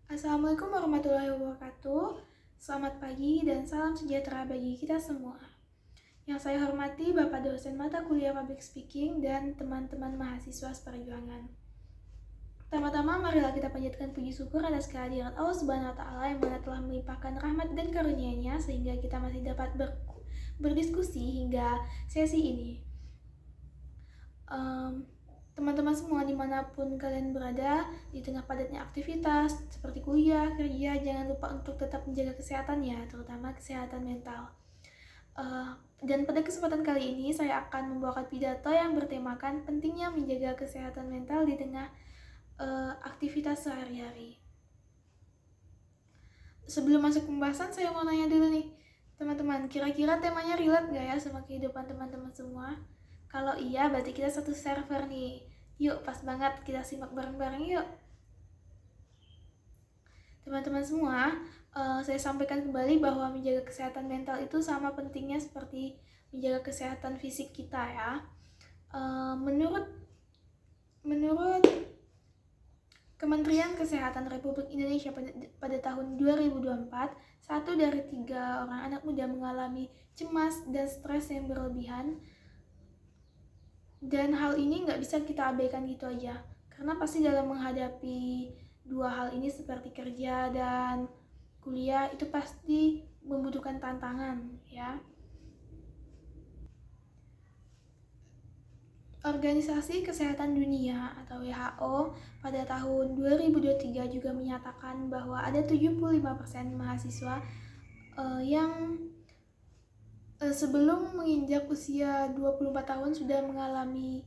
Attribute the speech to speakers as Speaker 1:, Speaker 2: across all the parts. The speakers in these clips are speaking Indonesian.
Speaker 1: Assalamualaikum warahmatullahi wabarakatuh. Selamat pagi dan salam sejahtera bagi kita semua. Yang saya hormati Bapak dosen mata kuliah Public Speaking dan teman-teman mahasiswa seperjuangan. Pertama-tama marilah kita panjatkan puji syukur atas kehadiran Allah Subhanahu wa taala yang mana telah melimpahkan rahmat dan karunia-Nya sehingga kita masih dapat berdiskusi hingga sesi ini. Teman-teman semua dimanapun kalian berada, di tengah padatnya aktivitas seperti kuliah, kerja, jangan lupa untuk tetap menjaga kesehatan ya, terutama kesehatan mental. Dan pada kesempatan kali ini saya akan membawakan pidato yang bertemakan pentingnya menjaga kesehatan mental di tengah aktivitas sehari-hari. Sebelum masuk pembahasan, saya mau nanya dulu nih, teman-teman, kira-kira temanya relate gak ya sama kehidupan teman-teman semua? Kalau iya, berarti kita satu server nih. Yuk, pas banget kita simak bareng-bareng yuk. Teman-teman semua, saya sampaikan kembali bahwa menjaga kesehatan mental itu sama pentingnya seperti menjaga kesehatan fisik kita ya. Menurut Kementerian Kesehatan Republik Indonesia pada tahun 2024, 1 dari 3 orang anak muda mengalami cemas dan stres yang berlebihan. Dan hal ini nggak bisa kita abaikan gitu aja, karena pasti dalam menghadapi dua hal ini seperti kerja dan kuliah itu pasti membutuhkan tantangan ya. Organisasi Kesehatan Dunia atau WHO pada tahun 2023 juga menyatakan bahwa ada 75% mahasiswa yang sebelum menginjak usia 24 tahun sudah mengalami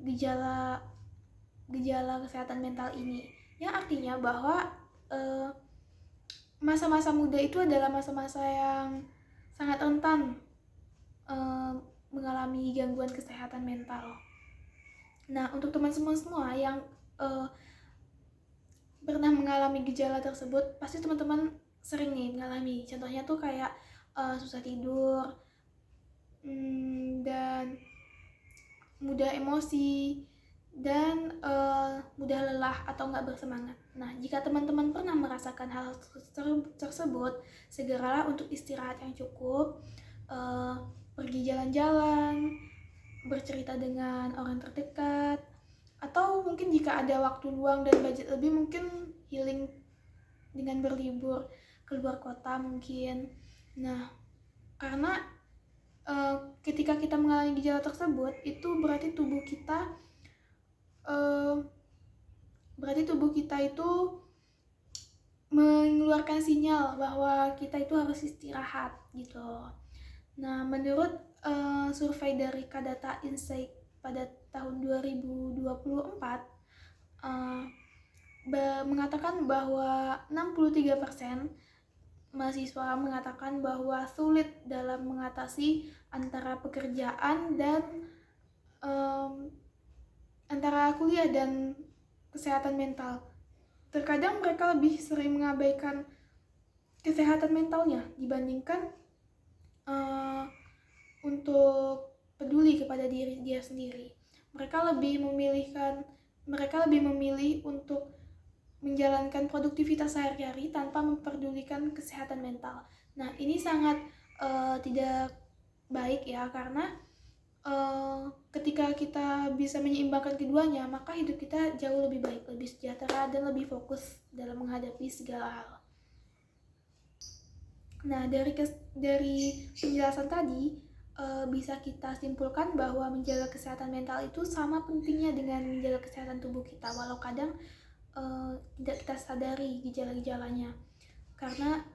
Speaker 1: gejala kesehatan mental ini. Yang artinya bahwa masa-masa muda itu adalah masa-masa yang sangat rentan mengalami gangguan kesehatan mental. Nah, untuk teman-teman semua yang pernah mengalami gejala tersebut, pasti teman-teman sering nih mengalami. Contohnya tuh kayak susah tidur, dan mudah emosi, dan mudah lelah atau nggak bersemangat. Nah, jika teman-teman pernah merasakan hal tersebut, segeralah untuk istirahat yang cukup, pergi jalan-jalan, bercerita dengan orang terdekat, atau mungkin jika ada waktu luang dan budget lebih, mungkin healing dengan berlibur keluar kota mungkin. Nah, karena ketika kita mengalami gejala tersebut, itu berarti tubuh kita itu mengeluarkan sinyal bahwa kita itu harus istirahat gitu. Nah, menurut survei dari Kadata Insight pada tahun 2024 mengatakan bahwa 63% mahasiswa mengatakan bahwa sulit dalam mengatasi antara pekerjaan dan antara kuliah dan kesehatan mental. Terkadang mereka lebih sering mengabaikan kesehatan mentalnya dibandingkan untuk peduli kepada diri dia sendiri. Mereka lebih memilih untuk menjalankan produktivitas sehari-hari tanpa memperdulikan kesehatan mental. Nah, ini sangat tidak baik ya, karena ketika kita bisa menyeimbangkan keduanya, maka hidup kita jauh lebih baik, lebih sejahtera, dan lebih fokus dalam menghadapi segala hal. Nah, dari penjelasan tadi bisa kita simpulkan bahwa menjaga kesehatan mental itu sama pentingnya dengan menjaga kesehatan tubuh kita, walau kadang tidak kita sadari gejala-gejalanya. Karena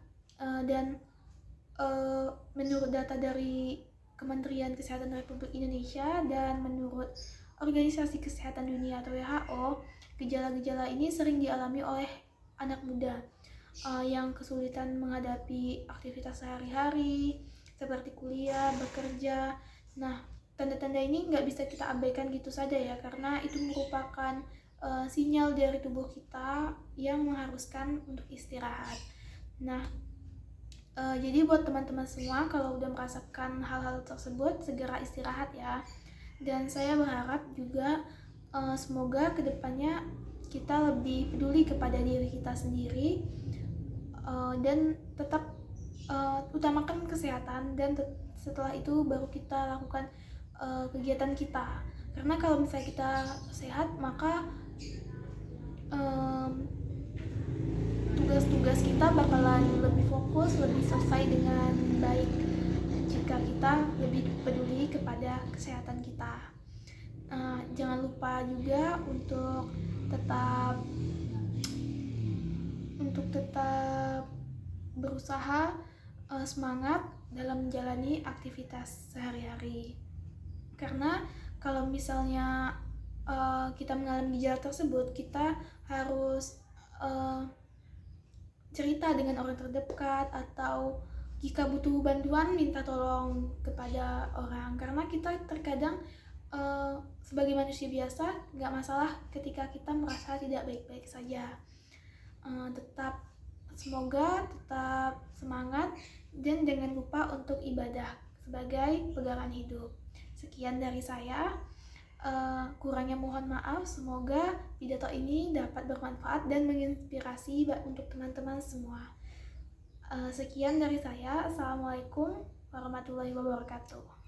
Speaker 1: menurut data dari Kementerian Kesehatan Republik Indonesia dan menurut Organisasi Kesehatan Dunia atau WHO, gejala-gejala ini sering dialami oleh anak muda yang kesulitan menghadapi aktivitas sehari-hari seperti kuliah, bekerja. Nah, tanda-tanda ini nggak bisa kita abaikan gitu saja ya, karena itu merupakan sinyal dari tubuh kita yang mengharuskan untuk istirahat. Nah, jadi buat teman-teman semua, kalau udah merasakan hal-hal tersebut, segera istirahat ya. Dan saya berharap juga semoga kedepannya kita lebih peduli kepada diri kita sendiri, dan tetap utamakan kesehatan, dan setelah itu baru kita lakukan kegiatan kita. Karena kalau misalnya kita sehat, maka tugas-tugas kita bakalan lebih fokus, lebih selesai dengan baik jika kita lebih peduli kepada kesehatan kita. Jangan lupa juga untuk tetap berusaha, semangat dalam menjalani aktivitas sehari-hari. Karena kalau misalnya kita mengalami gejala tersebut, kita harus cerita dengan orang terdekat, atau jika butuh bantuan minta tolong kepada orang. Karena kita terkadang sebagai manusia biasa nggak masalah ketika kita merasa tidak baik-baik saja. Semoga tetap semangat, dan jangan lupa untuk ibadah sebagai pegangan hidup. Sekian dari saya. Kurangnya mohon maaf. Semoga pidato ini dapat bermanfaat dan menginspirasi untuk teman-teman semua. Sekian dari saya. Assalamualaikum warahmatullahi wabarakatuh.